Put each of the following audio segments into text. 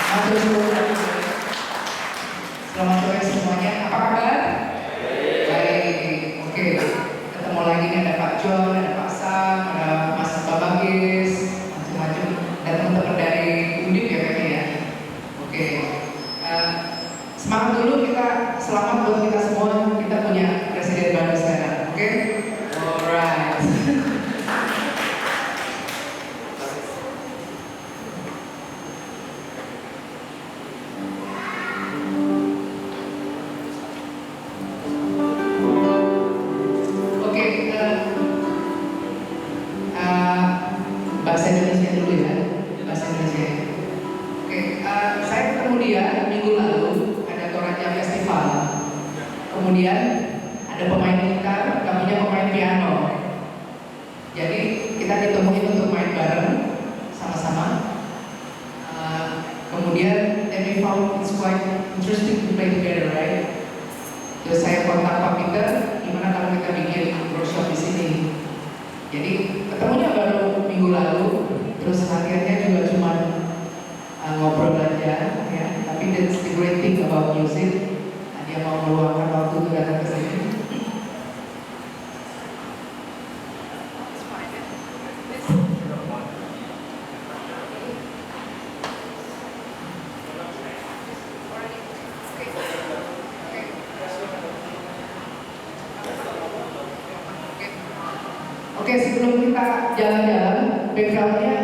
Selamat sore semuanya, apa kabar? Baik, oke. Ketemu lagi nih, ada Pak John, ada Pak Sam, ada Mas Babagis, macam-macam. Dan teman-teman dari Undip ya kayaknya ya. Oke. Semangat dulu, kita selamat buat kita semua. Kita punya presiden baru sekarang, oke? Alright. Bahasa Indonesia dulu ya, bahasa Indonesia. Oke, saya ketemu dia minggu lalu ada Toraja Festival. Kemudian ada pemain gitar, kaminya pemain piano. Jadi kita ditemuin untuk main bareng sama-sama. Kemudian then we found it's quite interesting to play together, right? Terus saya kontak Pak Peter, gimana kalau kita bikin workshop di sini? Jadi ketemunya baru minggu lalu, terus latihannya juga cuma ngobrol aja, ya. Tapi that's the great thing about music. Dia mau meluangkan waktu untuk datang ke sini. Oke, sebelum kita jalan-jalan, backgroundnya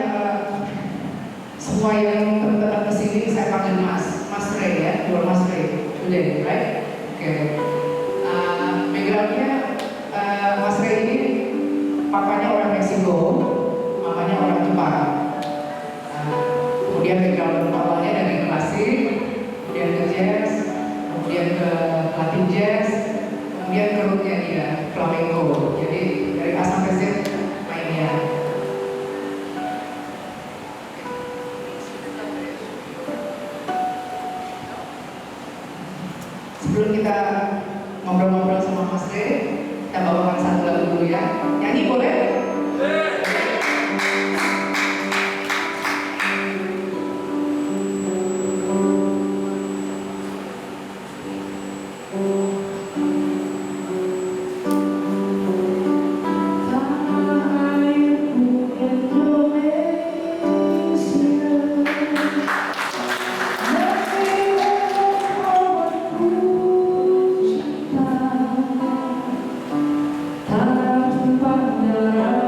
semua yang teman-teman kesini saya panggil Mas Ray ya, dua Mas Ray, today, right? Oke. Backgroundnya Mas Ray ini papanya orang Meksiko, mamanya orang Jepang. Kemudian background awalnya dari klasik, kemudian ke jazz, kemudian ke Latin jazz, kemudian ke rootnya dia flamenco. Jadi dari A sampai Z mainnya. Sebelum kita ngobrol-ngobrol sama Mas Ray, kita bawakan satu lagu dulu ya. Nyanyi boleh? Tanah tempat darah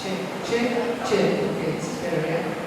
Cek. Oke, sebentar ya.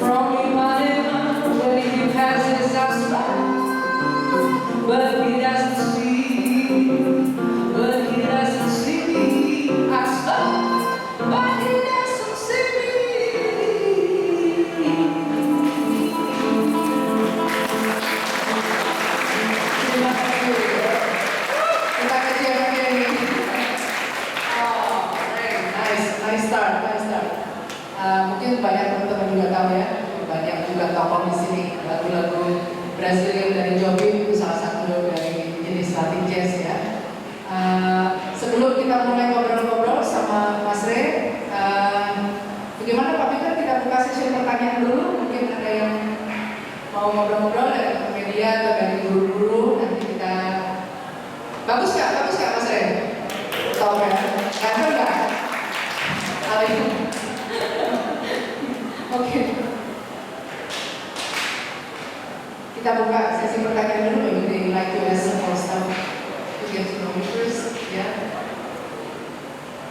From Mungkin banyak teman-teman juga tahu ya, banyak juga tokoh di sini, lagu-lagu Brazilian dari Jobim itu salah satu dari jenis Latin jazz ya. Sebelum kita mulai ngobrol-ngobrol sama Mas Re, bagaimana Pak Peter, kita buka sesi pertanyaan dulu, mungkin ada yang mau ngobrol-ngobrol dari media atau dari guru-guru, nanti kita bagus nggak Mas Re? Tahu ya? Ganteng nggak? Oke. Kita buka sesi pertanyaan dulu. Maybe they like to ask some stuff to get to know you first, ya.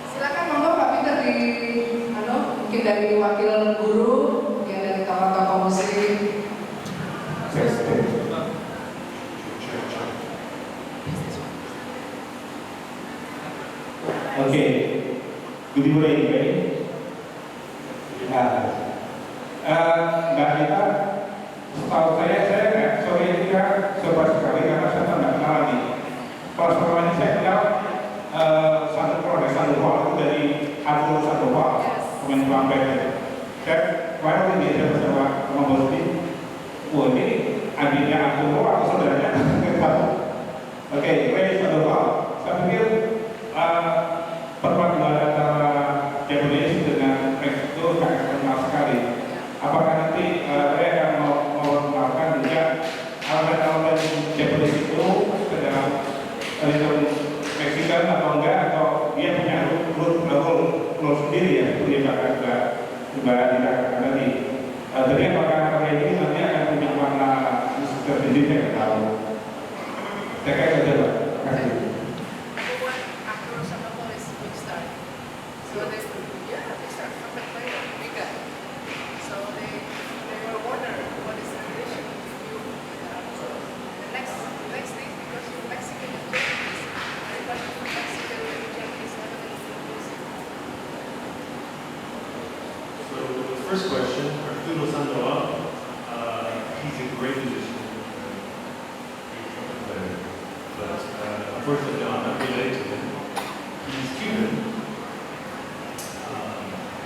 Silakan monggo Pak Peter mungkin dari wakil guru, mungkin dari tokoh-tokoh muslim. Okay, good evening, everybody. Mbak Rita, setahu saya nggak sore ini coba sekali karena saya nggak kenal lagi. Kalau selama ini saya kenal Sandoval itu dari Abdul Sandoval, pemain trompet. Saya kemarin ini dia bersama Bos Bin. Wah, ini adiknya Abdul atau saudaranya? Oke, baik Sandoval. Saya pikir perpaduan antara Japanese dengan Meksiko sangat kenal sekali. Apakah nanti saya akan mengenalkan juga elemen-elemen Japanese itu ke dalam rhythm Meksikan atau enggak, atau dia punya rule sendiri ya, seperti Mbak dikatakan tadi. Jadi apakah karya ini nanti akan punya warna musik tersendiri, saya nggak tahu. Saya kira saja Pak. Terima kasih. First question, Arturo Sandoval, he's a great musician, but unfortunately I'm not related to him. He's Cuban,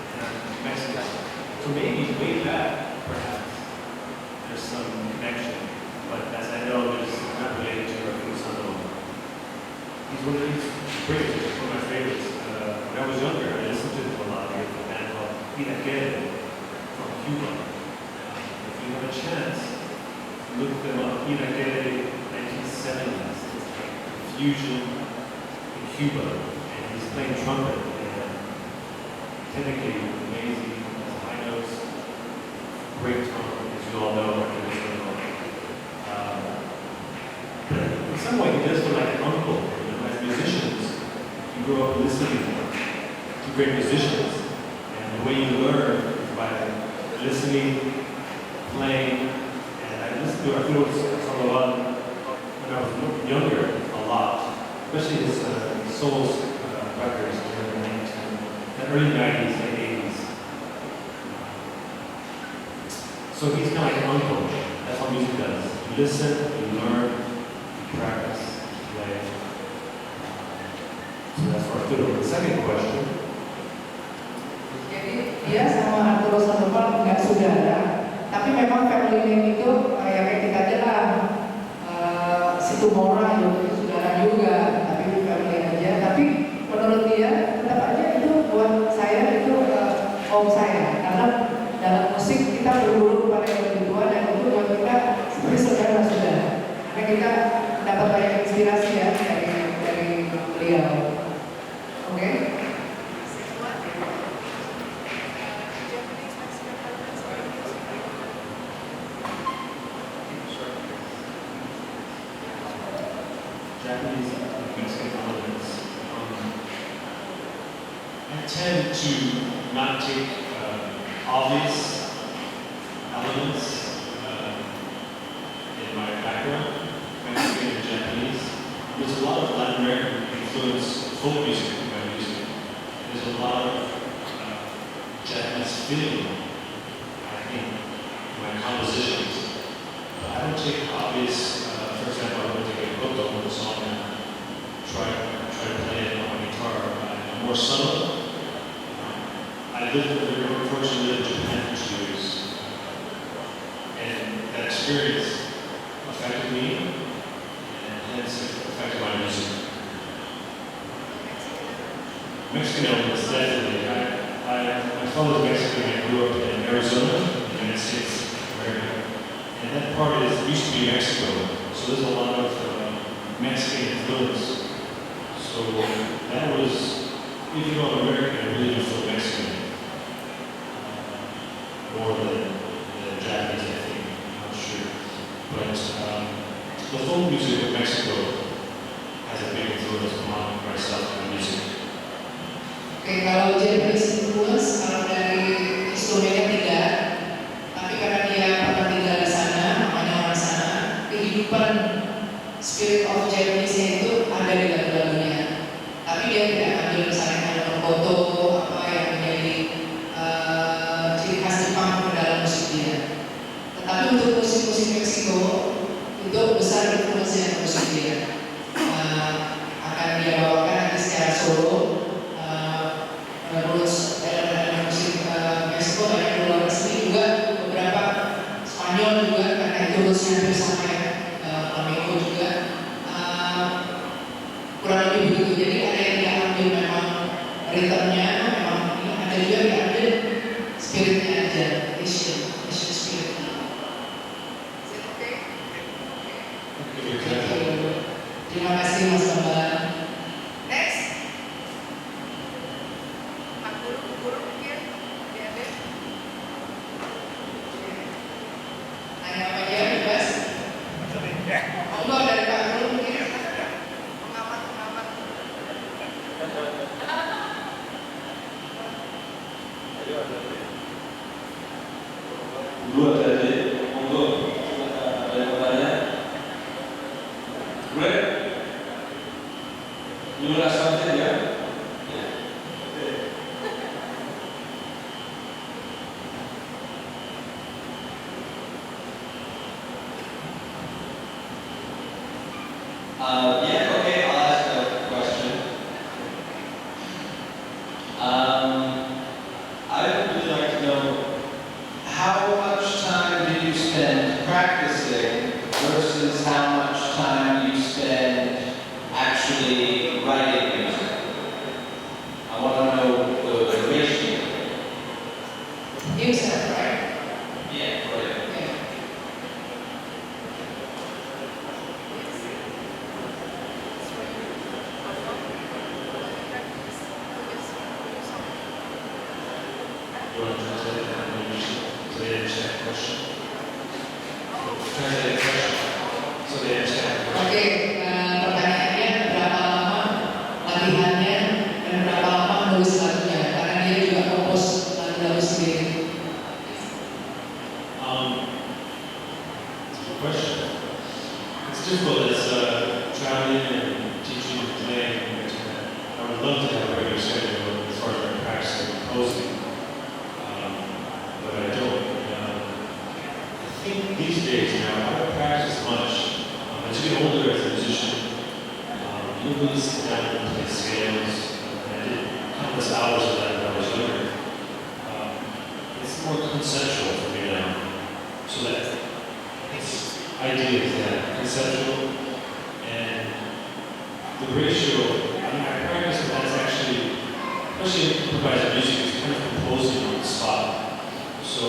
and I'm Mexican, so maybe way back, perhaps, there's some connection, but as I know, there's not related to Arturo Sandoval. He's one of these great musicians, one of my favorites. When I was younger, I listened to him a lot. He had a band called Ina Guerra from Cuba. If you have a chance, look them up. Ina Guerra, 1970s. It's like fusion in Cuba, and he's playing trumpet. And technically amazing, has high notes, great tone, as you all know. In some way, he does feel like an uncle. You know, as musicians, you grow up listening to great musicians, and the way you learn is by listening, playing, and I listened to Arturo Sandoval when I was younger a lot, especially his soul records in the early 90s, late 80s. So he's kind of like an uncle. That's what music does. You listen, you learn, you practice, you play. So that's for Arturo. The second question. Jadi dia sama Arturo Sandoval nggak saudara, tapi memang family name itu ya kayak kita aja lah, Situmora itu saudara juga, tapi family aja. Tapi menurut dia tetap aja itu buat saya itu om saya, karena dalam musik kita berguru kepada yang lebih tua dan itu buat kita seperti saudara-saudara. Karena kita dapat banyak inspirasi ya dari beliau. Oke? Japanese Mexican elements. I tend to not take obvious elements in my background, Mexican and Japanese. There's a lot of Latin American influence, folk music in my music. There's a lot of Japanese feeling, I think, in my compositions. But I don't take obvious, for example, I don't take a koto with a song and try to play it on my guitar. I'm more subtle. I lived, unfortunately, lived in Japan for 2 years. And that experience affected me, and hence it affected my music. Mexican elements, definitely. My father's Mexican. I grew up in Arizona, in the United States of America. And that part used to be Mexico. So there's a lot of Mexican influence. So that was, if you know American, I really don't feel Mexican. More than Japanese, I think. I'm not sure. But the folk music of Mexico has a big influence on myself and music. Oke, kalau Japanese influence, kalau dari instrumennya tidak, tapi karena dia pernah tinggal di sana, makanya orang sana, kehidupan spirit of Japanese itu ada di lagu-lagunya. Tapi dia tidak ambil misalnya foto apa yang menjadi ciri khas Jepang ke dalam musik dia. Tetapi untuk musik-musik Meksiko itu besar influence-nya ke musik dia. Akan dia bawakan nanti secara solo. Terus dalam musik Meksiko banyak luar negeri juga, beberapa Spanyol juga karena itu rusnya hampir sama ya, flamenco juga kurang lebih begitu. Jadi ada yang diambil memang ritmenya, memang ini ada juga yang diambil spiritnya aja, Asian spirit. Terima kasih Mas Bambang. Dua tadi untuk ada yang bertanya. Great. You will ask something, ya? Yeah, okay, I'll ask a question. I would really like to know how much time do you spend practicing versus how much time you spend actually writing music? I want to know the ratio. Himself, right? Yeah, right. Okay. You want to translate that in English so they understand the question? Translate the question so they understand the question. Oke, pertanyaannya berapa lama latihannya dan berapa lama menulis lagunya? Karena dia juga kompos lagu-lagu sendiri. It's a good question. It's difficult as traveling and teaching and playing. I would love to have a regular schedule as far as my practice and composing. But I don't. I think these days now, I don't practice much. As you get older as a musician, you really sit down and play scales. I did countless hours of that when I was younger. It's more conceptual for me now. So that it's ideas that conceptual and the ratio. I mean, I practice, but that's actually, especially in improvised music, it's kind of composing on the spot. So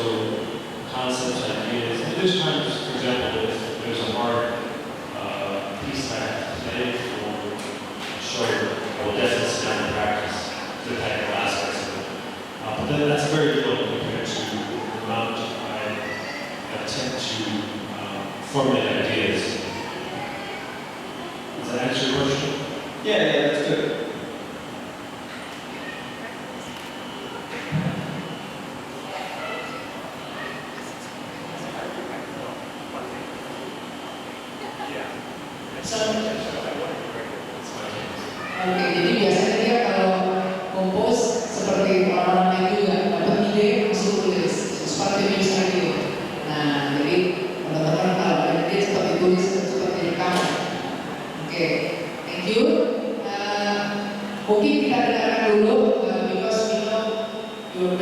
concepts, ideas, and there's times, for example, if there's a hard piece that I have to play for a show, I will definitely sit down and practice the technical aspects of it. But then that's very little compared to the amount I attempt to formulate ideas. Does that answer your question? Yeah, that's good. Oke, jadi biasanya dia kalau kompos seperti orang-orang lain juga dapat ide langsung tulis seperti misalnya gitu. Nah, jadi teman-teman tahu dia seperti tulis seperti rekaman. Oke, thank you. Mungkin kita dengarkan dulu because we know your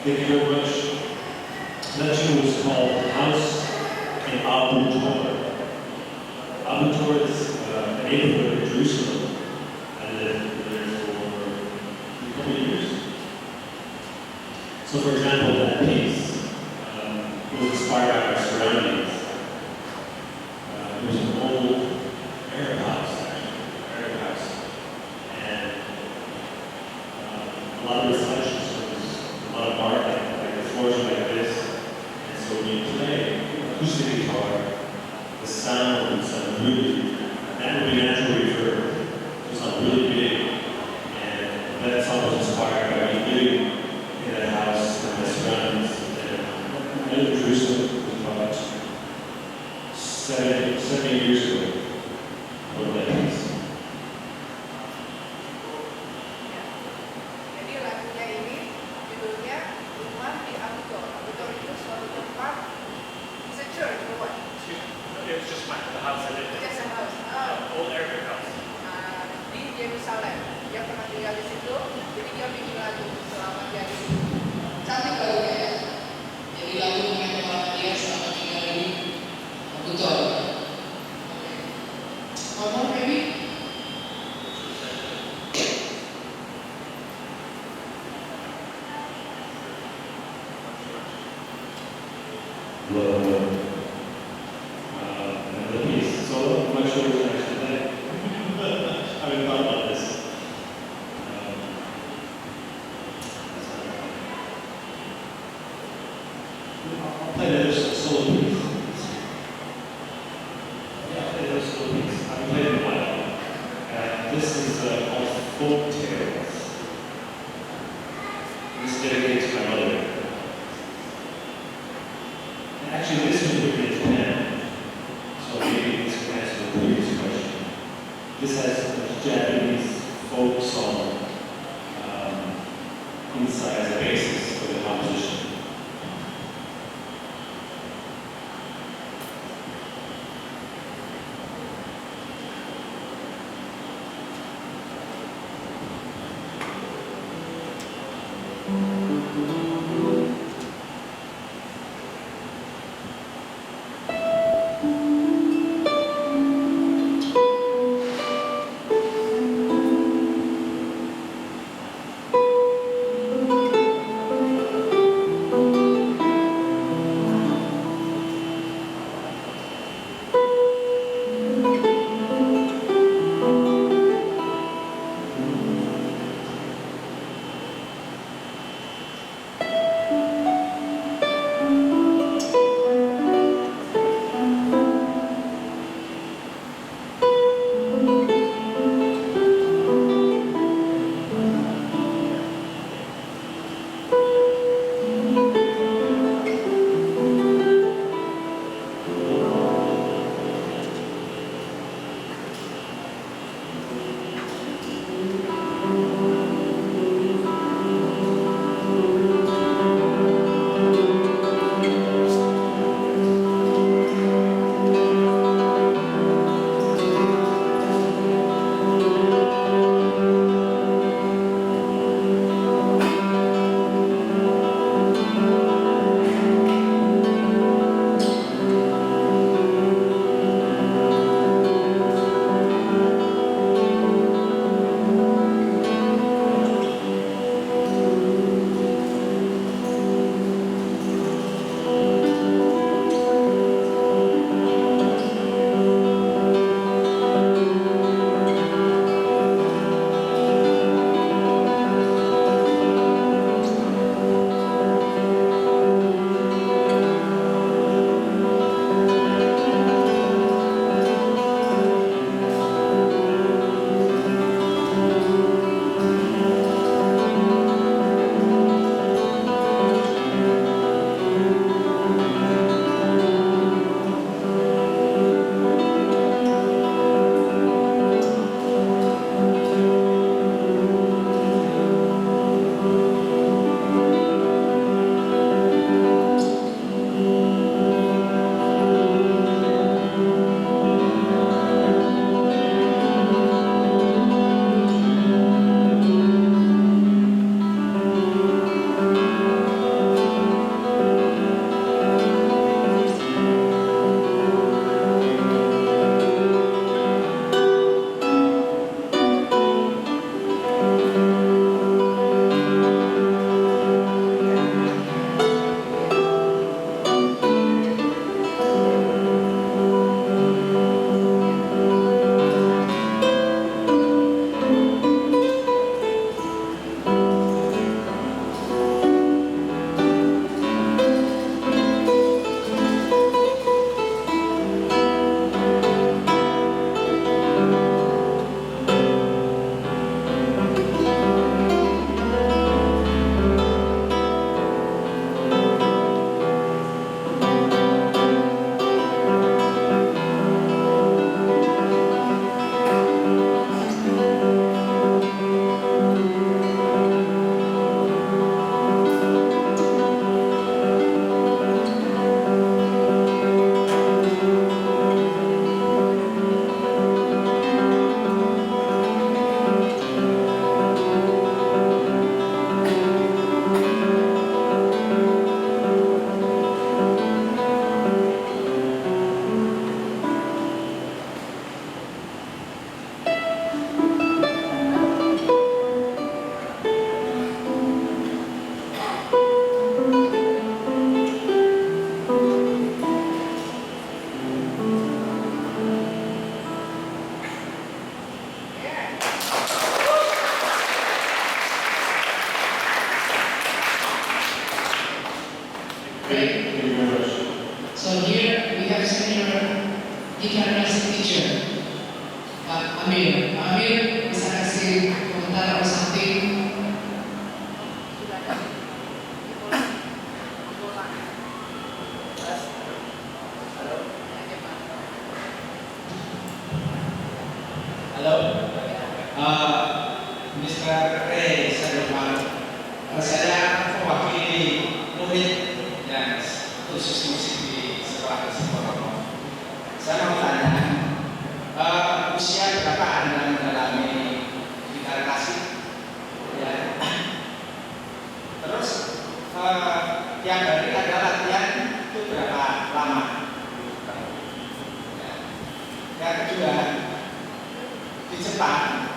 Thank you very much. That show was called House in Abu Tor. Abu Tor is a neighborhood in Jerusalem. I lived there for a couple of years. So, for example, that piece was inspired by our surroundings. It was an old Arab house, actually, Arab house. And a lot of reflections. A lot of art, like the floors are like this. And so when you play acoustic guitar, the sound would sound really, that would be natural reverb. It would sound really big. And that song was inspired by me living in that house and my surroundings. And I lived in Jerusalem about 7 years ago. I wrote that piece. Jadi lagunya ini judulnya Rumah di Abu Tor. Abu Tor itu suatu tempat. It's a church or what? It was just the house I lived in. Just a house. Old Arabic house. Di Yerusalem. Dia pernah tinggal di situ. Jadi dia bikin lagu selama dia di situ. Cantik lagunya ya. Jadi lagu mengenai orang dia selama tinggal di Abu Tor. Ngomong maybe? best Japanese folk song inside as a basis for the composition. Great. Thank you very much. So here we have senior guitar music teacher, Amir. Amir, bisa kasih komentar or something? Sudah ada di bola. Halo. Mr. Ray Sadoman, saya mewakili murid yang khusus musik di sekolah Psikologi. Saya mau tanya, usia berapa Anda mendalami gitar klasik? Ya. Terus yang dari Anda latihan itu berapa lama? Ya. Yang kedua, di Jepang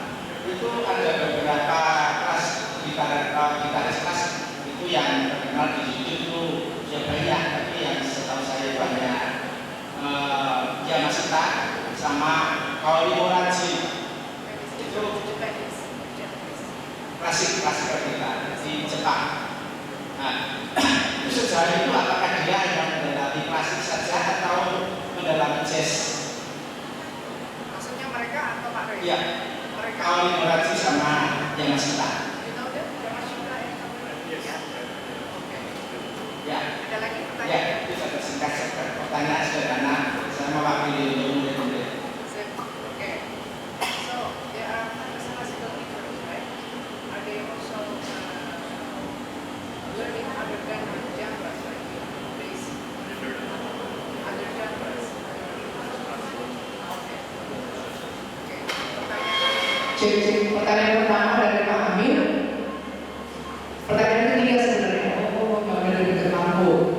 itu ada beberapa kelas gitaris klasik itu yang terkenal di YouTube itu ya banyak, tapi yang setahu saya banyak Yamashita sama Kaori Moraji itu klasik kita di Jepang. Nah, itu sejauh itu apakah dia yang mendalami klasik saja atau mendalami jazz? Maksudnya mereka atau Pak Ray? Iya. Mereka. Kaori Moraji sama Yamashita. You know them? Yamashita and Kaori? Yes. Ya. Oke. Ya. Ada lagi Ya, pertanyaan? bisa tersingkat pertanyaan sederhana. Saya mewakili untuk murid-murid. Okay. So there are classical teachers, right? Are they also learning other genres like bass, other genres? Okay. Okay. Pertanyaan. Cek pertanyaan pertama dari Pak Amir. Pertanyaan ketiga sebenarnya. Oh, Mbak Amir dari dekat Mampu.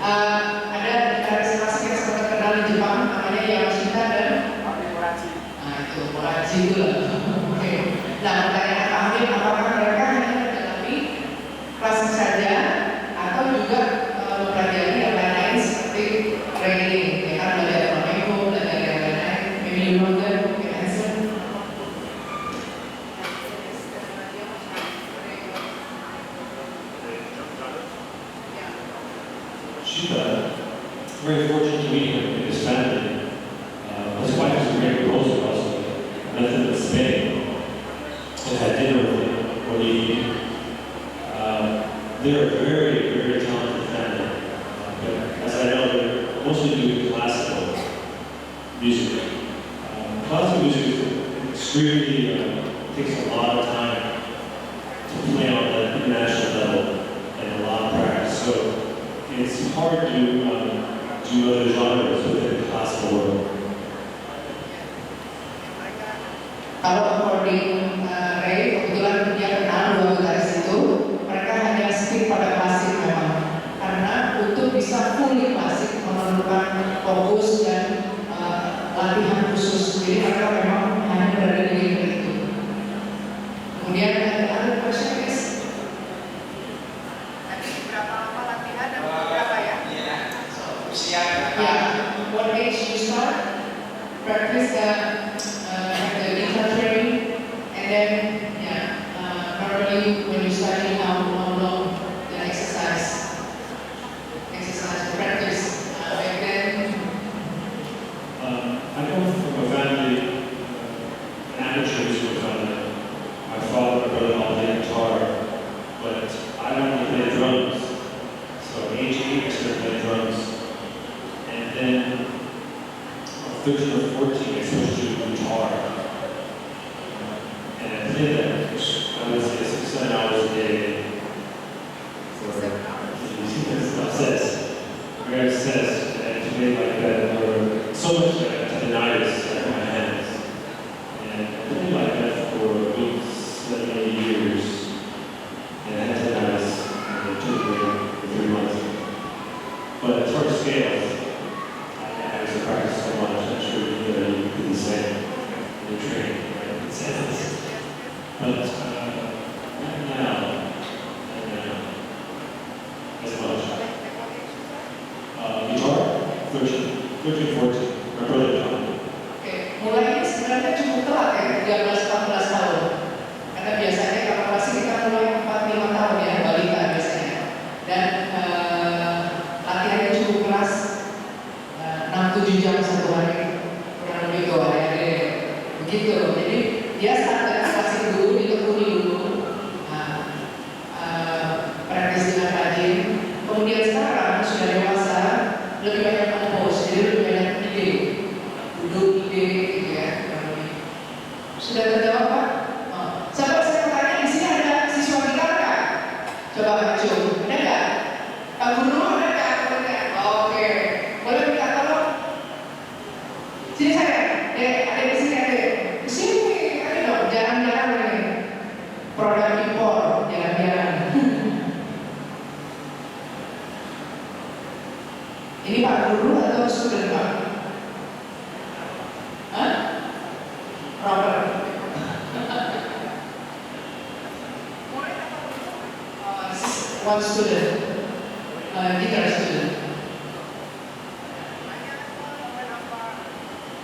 Ada gitaris klasik yang sangat terkenal di Jepang, namanya Yamashita dan Moraji. Nah itu Moraji itu lah. Oke. Nah pertanyaan Pak Amir, apakah mereka hanya mendalami klasik saja atau juga mempelajari yang lain-lain seperti training, ya kan belajar flamenco, belajar yang lain-lain, maybe you know them, you can answer. She's very fortunate to meet him and his family. His wife is a great composer also. I met them in Spain and had dinner with him one evening. They're a very, very talented family. But as I know, they're mostly doing classical music. Classical music is extremely, takes a lot of time to play on the international level and a lot of practice. So it's hard to do other genres within the classical world. Kalau according Ray, kebetulan dia kenal dua gitaris itu, mereka hanya stick pada klasik memang. Karena untuk bisa fully klasik memerlukan fokus dan latihan khusus. Jadi mereka memang hanya berada di lingkungan itu. Kemudian ada question is, Nanti berapa lama latihan dan berapa ya? Iya. Usia berapa? yeah, what age you start practice the guitar training, and then normally when you study how long the exercise practice, and then I come from a family, an amateur musical family. My father and brother all play guitar, but I only play drums. So at age 8, I started playing drums. And then, 13 or 14, I switched to guitar. And I played that, I would say, 6 to 7 hours a day. For, obsessed. Very obsessed. And to play like that for so much that I had tendinitis in my hands. And I played like that for weeks, 7 years. And I had tendinitis, and it took away for 3 months. But as far as scales, I was to practice so much, I'm sure you do the same in your training, right? It says, but not now, as much. Guitar, 13, 14, my brother John. oke, mulainya sebenarnya cukup telat ya, 13-14 tahun. Karena biasanya kalau klasik kita mulai 4-5 tahun ya, balita biasanya. Dan latihannya cukup keras, 6-7 jam satu hari, kurang lebih itu hari begitu. Jadi dia start dari klasik dulu, ditekuni dulu, praktis dengan rajin. Kemudian sekarang sudah dewasa, lebih banyak compose, jadi lebih banyak ide, duduk ide gitu ya. Sudah terjawab student Pak? Hah? Robert? This is one student, guitar student.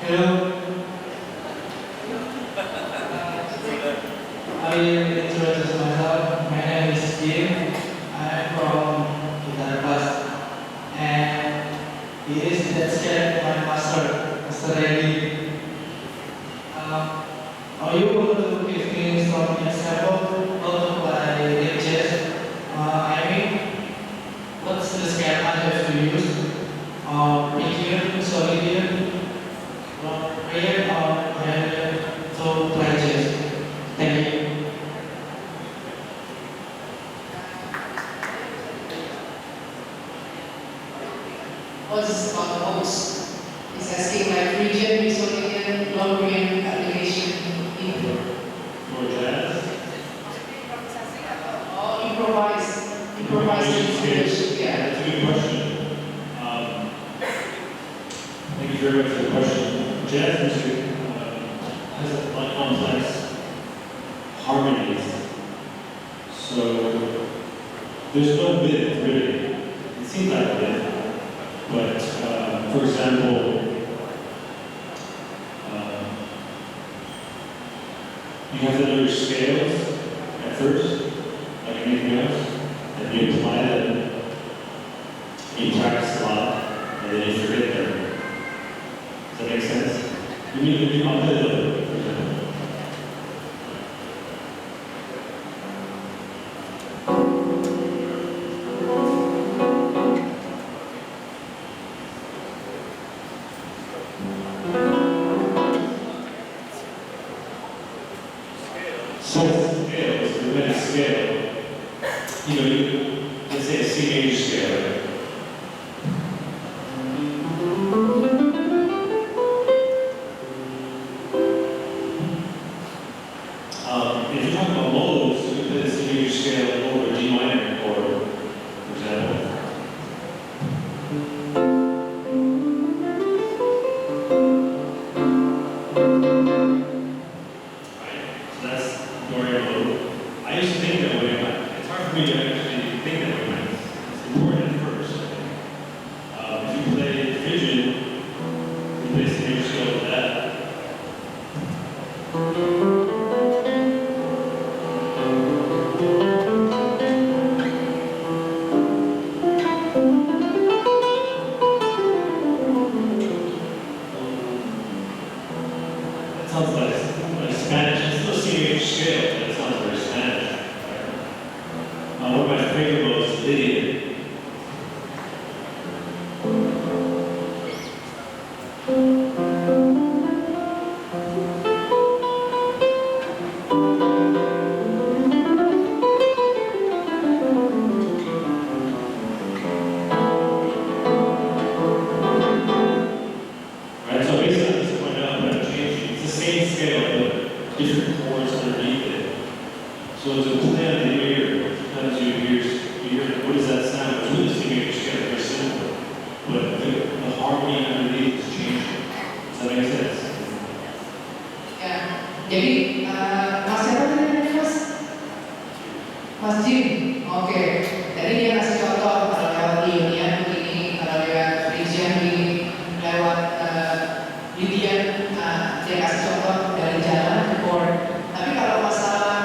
Hello. I will introduce myself. My name is Jim. I'm from guitar class, and he is that scared my master, Mr. Reddy. Are you able to give me some example how to play jazz? I mean, what's the scale I have to use? Medium, solid, prayer or prayer to play jazz. Thank you. What's about notes? It's asking like region, Miscellanean, Longrian, application, input. For jazz, Improvisasi atau Oh, improvise scales. Yeah. That's a good question. Thank you very much for the question. Jazz music has a lot of complex harmonies, so there's no width really. It seems like a width, but for example, you have to know your scales at first, like anything else, and you apply them, you practice a lot, and then you forget them. Does that make sense? You need to be on the level, for example. So scales, the many scale, let's say a C major scale, right? If you're talking about modes, you can play the C major scale over a D minor chord, for example. So that's Dorian mode. I used to think that way, but it's hard for me to actually think that way. It's important at first. If you play Phrygian, you play C major scale with that. It sounds like Spanish. It's still C major scale, but it sounds very Spanish. One of my favorite modes is Lydian. Right, so basically, I just pointed out that changing. It's the same scale, but different chords underneath it. So to play on the ear, sometimes you hear, what does that sound? It's really the C major scale, very simple. But the harmony underneath is changing. Does that make sense? Ya, jadi Mas siapa tadi Mas? Mas Jim. Oke. Jadi dia kasih contoh kalau lewat Ionian begini, kalau lewat Phrygian begini, lewat Lydian, dia kasih contoh dari jalan ke chord. Tapi kalau masalah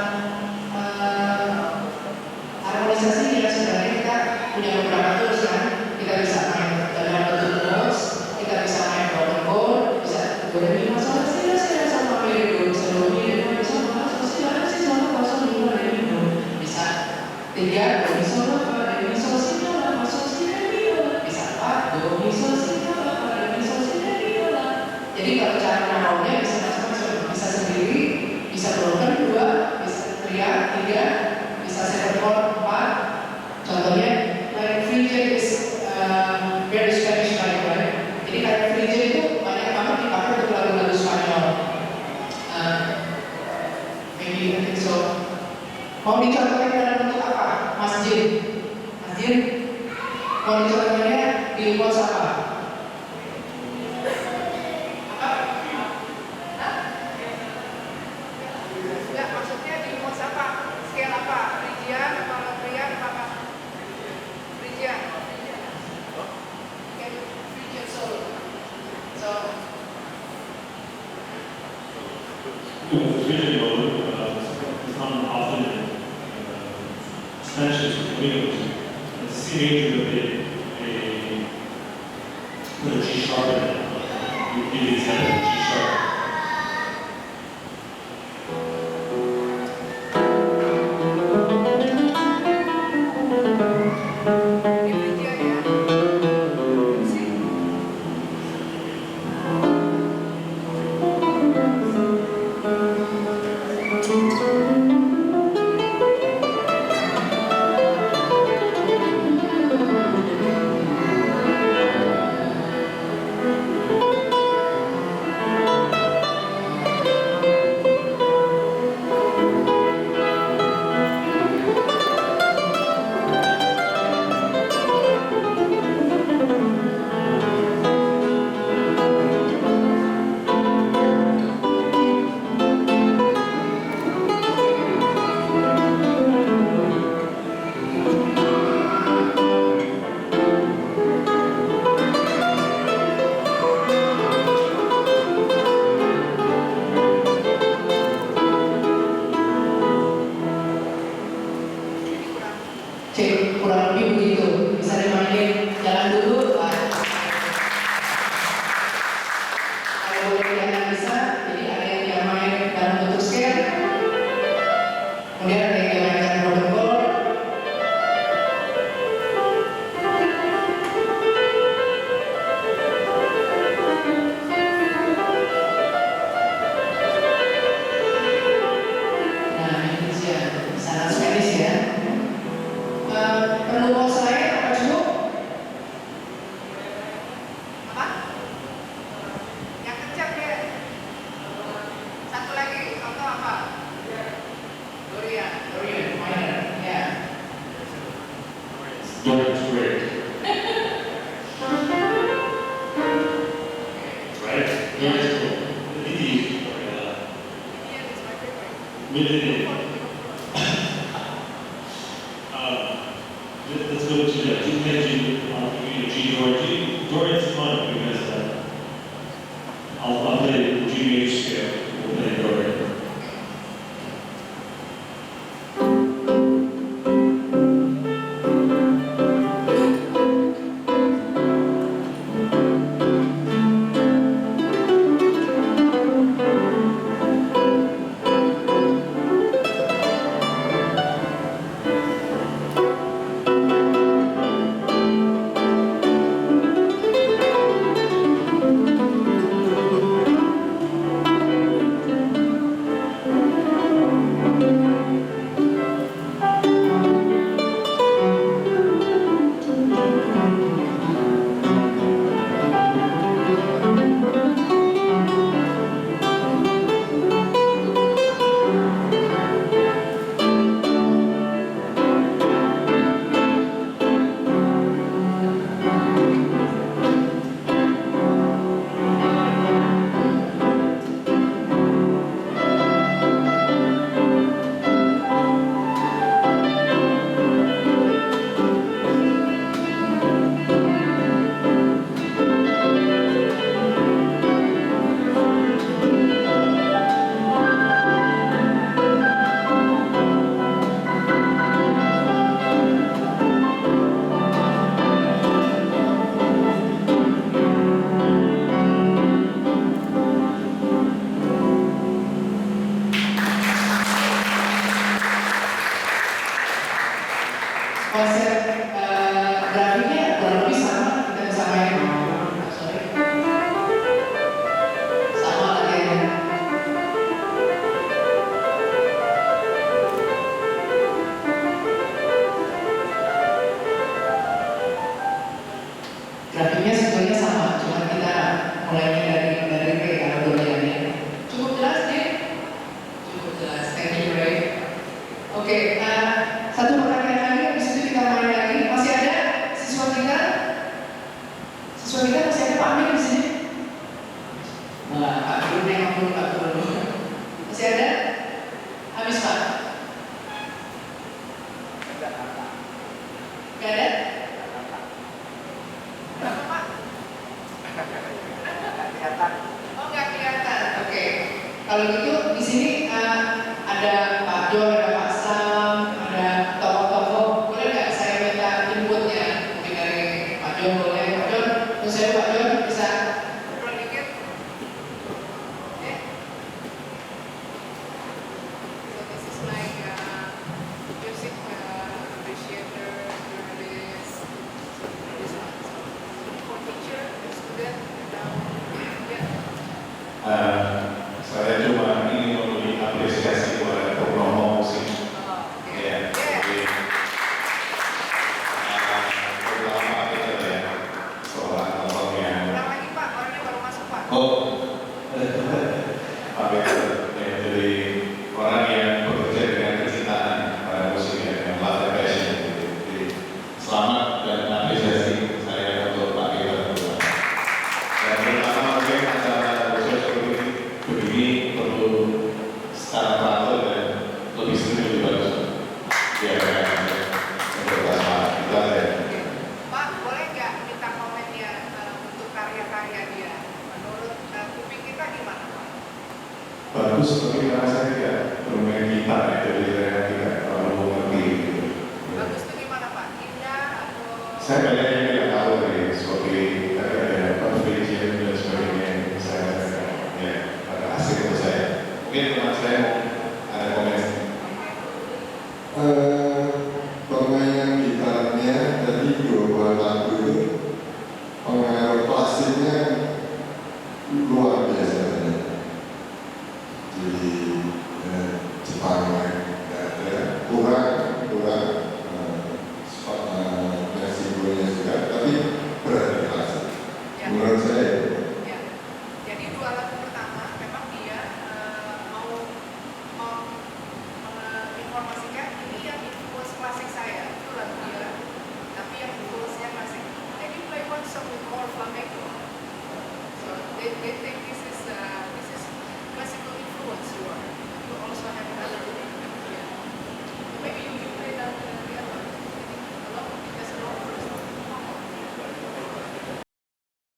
harmonisasi ya sebenarnya kita punya beberapa tools kan. Kita bisa main dalam bentuk notes, kita bisa main broken chord, bisa do re mi fa sol la si la sama re do, bisa do mi re do bisa fa sol si la si sol fa sol mi la re mi do, bisa tiga do mi sol la fa re mi sol si la fa sol si re mi do, bisa empat do mi sol si la fa re mi sol si re mi do la. Jadi kalau cara menangnya bisa macam-macam, bisa sendiri, bisa broken dua, bisa teriak tiga, bisa second chord empat. Contohnya like Phrygian is very Spanish like, right? Jadi kayak Phrygian itu banyak banget dipakai untuk lagu-lagu Spanyol. Maybe I think so. Mau dicontohkan dalam bentuk apa? Masjid. Masjid. Mau dicontohkannya di pos apa? originally mode, it's not often expansions of Windows. It's a C major with a G sharp in it. You give the example of G sharp. Demikian ya. Sih. Cek kurang lebih begitu. Bisa dimainin jalan dulu. Pak. Kalau boleh yang bisa, jadi ada yang main dalam bentuk scale, kemudian ada yang mainkan roller ball. Nah ini dia, sangat Spanish ya. Perlu mau lain apa cukup? Apa? Yang kencang deh. Satu lagi, contoh apa? Durian. Durian, minor, ya. Dorian's great. Right? Dorian's cool. Easy. Durian is my favorite. Really. Let's go to the G Dorian. Dorian's fun because I'll play the G major scale. We'll play Dorian. Mas, saya mau